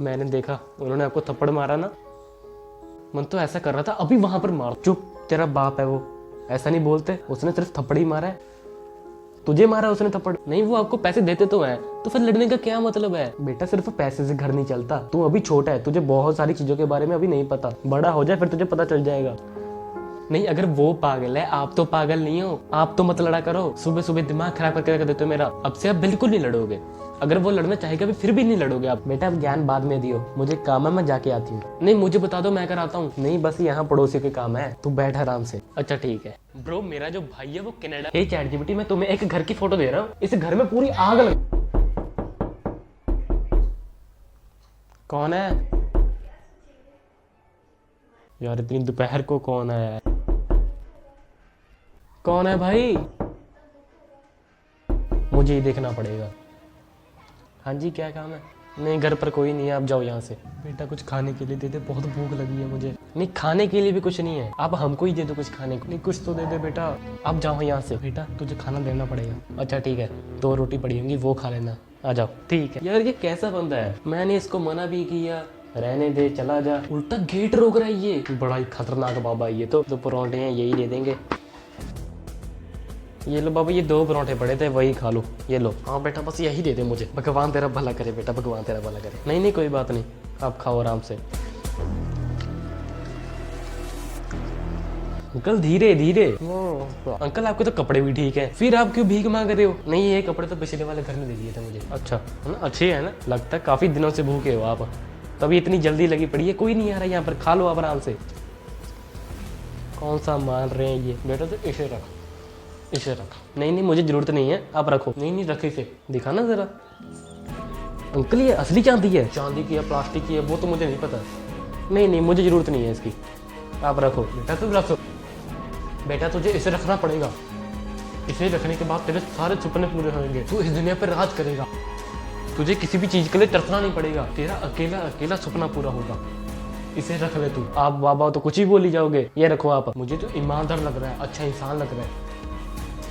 मैंने देखा उन्होंने आपको थप्पड़ मारा ना, मन तो ऐसा कर रहा था अभी वहां पर मार। चुप, तेरा बाप है वो, ऐसा नहीं बोलते। उसने सिर्फ थप्पड़ ही मारा है, तुझे मारा उसने थप्पड़ नहीं। वो आपको पैसे देते तो हैं, तो फिर लड़ने का क्या मतलब है? बेटा सिर्फ पैसे से घर नहीं चलता। तू अभी छोटा है, तुझे बहुत सारी चीजों के बारे में अभी नहीं पता। बड़ा हो जाए फिर तुझे पता चल जाएगा। नहीं, अगर वो पागल है, आप तो पागल नहीं हो। आप तो मत लड़ा करो, सुबह सुबह दिमाग खराब करके रख देते हो मेरा। अब से आप बिल्कुल नहीं लड़ोगे। अगर वो लड़ना चाहेगा भी फिर भी नहीं लड़ोगे आप। बेटा अब ज्ञान बाद में दियो, मुझे काम है, मैं जाके आती हूँ। नहीं मुझे बता दो, मैं कराता हूँ। नहीं बस यहाँ पड़ोसी के काम है, तू बैठ आराम से। अच्छा ठीक है। ब्रो मेरा जो भाई है वो कनाडा। हे चैट जीपीटी, मैं तुम्हें एक घर की फोटो दे रहा हूँ, इस घर में पूरी आग लग। कौन है यार इतनी दोपहर को? कौन है? कौन है भाई? मुझे ही देखना पड़ेगा। हाँ जी क्या काम है? नहीं घर पर कोई नहीं है, आप जाओ यहाँ से। बेटा कुछ खाने के लिए दे दे, बहुत भूख लगी है मुझे। नहीं खाने के लिए भी कुछ नहीं है, आप हमको ही दे दो कुछ खाने को। नहीं कुछ तो दे दे बेटा, आप जाओ यहाँ से। बेटा तुझे खाना देना पड़ेगा। अच्छा ठीक है, 2 रोटी पड़ी होंगी वो खा लेना, आ जाओ। ठीक है। यार ये कैसा बंदा है, मैंने इसको मना भी किया, रहने दे चला जा, उल्टा गेट रोक रहा है। ये बड़ा ही खतरनाक बाबा। ये तो परोंठे हैं, यही दे देंगे। ये लो बाबा, ये 2 परोंठे पड़े थे, वही खा लो। ये लो। हाँ बेटा बस यही दे दे मुझे, भगवान तेरा भला करे बेटा, भगवान तेरा भला करे। नहीं नहीं कोई बात नहीं, आप खाओ आराम से। अंकल धीरे धीरे। अंकल आपके तो कपड़े भी ठीक है, फिर आप क्यों भीख मांग रहे हो? नहीं ये कपड़े तो पिछले वाले घर में दे दिए थे मुझे। अच्छा है ना, अच्छे है ना। लगता है काफी दिनों से भूखे हो आप, तभी इतनी जल्दी लगी पड़ी है। कोई नहीं आ रहा यहाँ पर, खा लो आप आराम से। कौन सा मान रहे हैं ये? बेटा तो इसे रख, इसे रख। नहीं नहीं मुझे जरूरत नहीं है, आप रखो। नहीं नहीं रख इसे, दिखाना जरा। अंकल ये असली चांदी है? चांदी की है प्लास्टिक की है वो तो मुझे नहीं पता। नहीं नहीं मुझे जरूरत नहीं है इसकी, आप रखो। बेटा तुम रखो। बेटा तुझे इसे रखना पड़ेगा, इसे रखने के बाद तेरे सारे सपने पूरे होंगे, तू इस दुनिया पर राज करेगा। तुझे किसी भी चीज के लिए तरसना नहीं पड़ेगा, तेरा अकेला अकेला सपना पूरा होगा। इसे रख ले तू। आप बाबा तो कुछ ही बोली जाओगे। ये रखो आप। मुझे तो ईमानदार लग रहा है, अच्छा इंसान लग रहा है,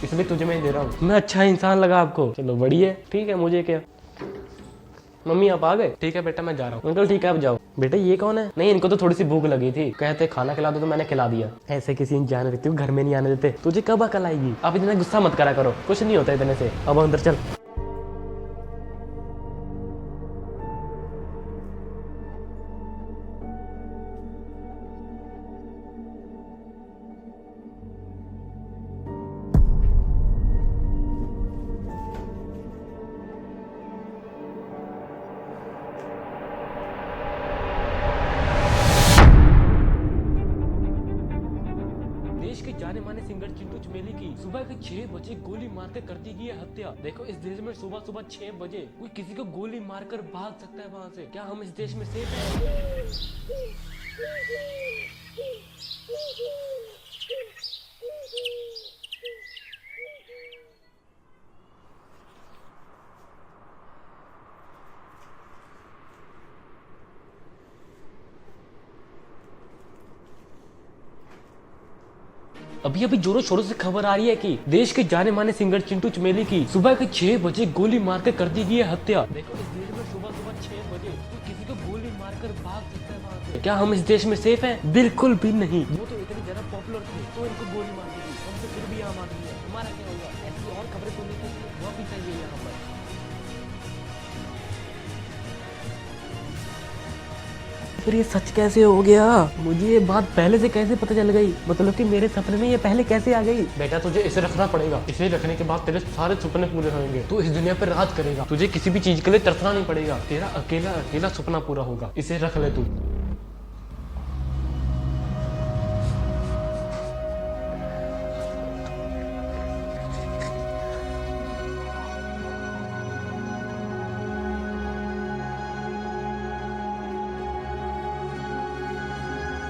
इसलिए तुझे मैं दे रहा हूँ। मैं अच्छा इंसान लगा आपको? चलो बढ़िया है, ठीक है। मुझे क्या। मम्मी आप आ गए? ठीक है बेटा मैं जा रहा हूँ। अंकल ठीक है आप जाओ। बेटा ये कौन है? नहीं इनको तो थोड़ी सी भूख लगी थी, कहते खाना खिला दो तो मैंने खिला दिया। ऐसे किसी इंसान व्यक्ति को घर में नहीं आने देते। तुझे कब अकल आएगी? आप इतना गुस्सा मत करा करो, कुछ नहीं होता इतने से। अब अंदर चल। देश के जाने माने सिंगर चिंटू चमेली की सुबह के 6 बजे गोली मारकर कर दी गई है हत्या। देखो इस देश में सुबह सुबह 6 बजे कोई किसी को गोली मारकर भाग सकता है वहाँ से? क्या हम इस देश में सेफ हैं? अभी अभी जोरों शोरों से खबर आ रही है कि देश के जाने माने सिंगर चिंटू चमेली की सुबह के 6 बजे गोली मारकर कर दी गई है हत्या। देखो इस देश में सुबह सुबह 6 बजे कोई किसी को गोली मारकर भाग सकता है वहाँ से? क्या हम इस देश में सेफ हैं? बिल्कुल भी नहीं। वो तो इतनी ज्यादा पॉपुलर थे तो इनको गोली मार दी, हम तो फिर भी आम आदमी है, हमारा क्या होगा? ऐसी और खबरें सुनने के लिए वो भी चाहिए यहाँ पर। फिर ये सच कैसे हो गया? मुझे ये बात पहले से कैसे पता चल गई? मतलब कि मेरे सपने में ये पहले कैसे आ गई? बेटा तुझे इसे रखना पड़ेगा, इसे रखने के बाद तेरे सारे सपने पूरे होंगे, तू इस दुनिया पर राज करेगा। तुझे किसी भी चीज के लिए तरसना नहीं पड़ेगा, तेरा अकेला अकेला सपना पूरा होगा। इसे रख ले तू।